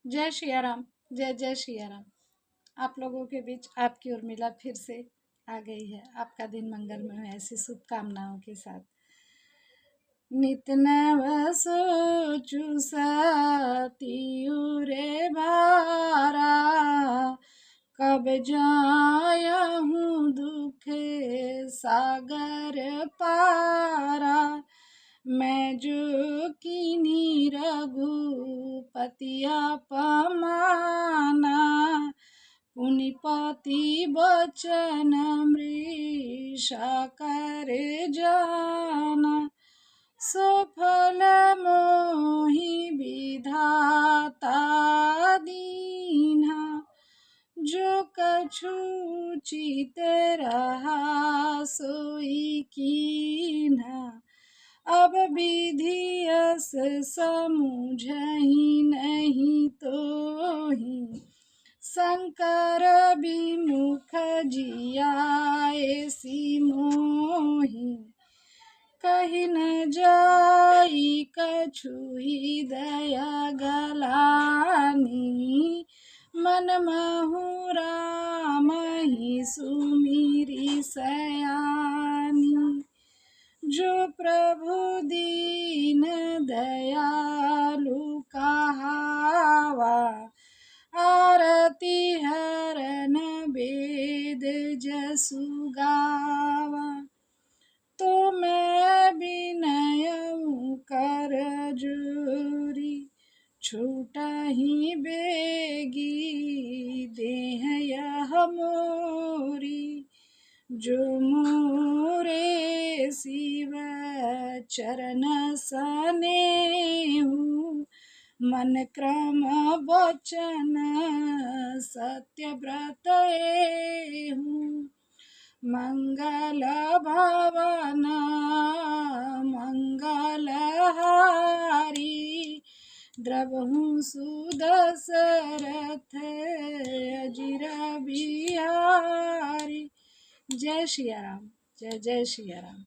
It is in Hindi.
जय सिया राम। जय जय सिया राम। आप लोगों के बीच आपकी उर्मिला फिर से आ गई है। आपका दिन मंगलमय हो ऐसी शुभकामनाओं के साथ। नित नव सोचु सतियु रे भारा, कब जायहूँ दुख सागर पारा। मैं जो कीन्ही रघुपतिया पमाना, पुनिपति बचन मृषा कर जाना। सफल मोहि विधाता दीन्हा, जो कछु चित रहा सोई कीन्हा। अब विधि यस समुझहि नहीं तोहि, शंकर विमुख जियाए मोहि। कहि न जाई कछुई दया गलानी, मन महु राम ही सुमिरि सयानी। जो प्रभु दीन दयालु कहावा, आरती हरन वेद जसु गावा। तो मैं विनय कर जोरी, छूटहि बेगी देह यह मोरी। जो मोरे शिव चरण सनेहु, मन क्रम वचन सत्य व्रत एहु। मंगल भवन मंगल हारी, द्रवहु सुदशरथ अजिर बिहारी। जय सिया राम। जय जय सिया राम।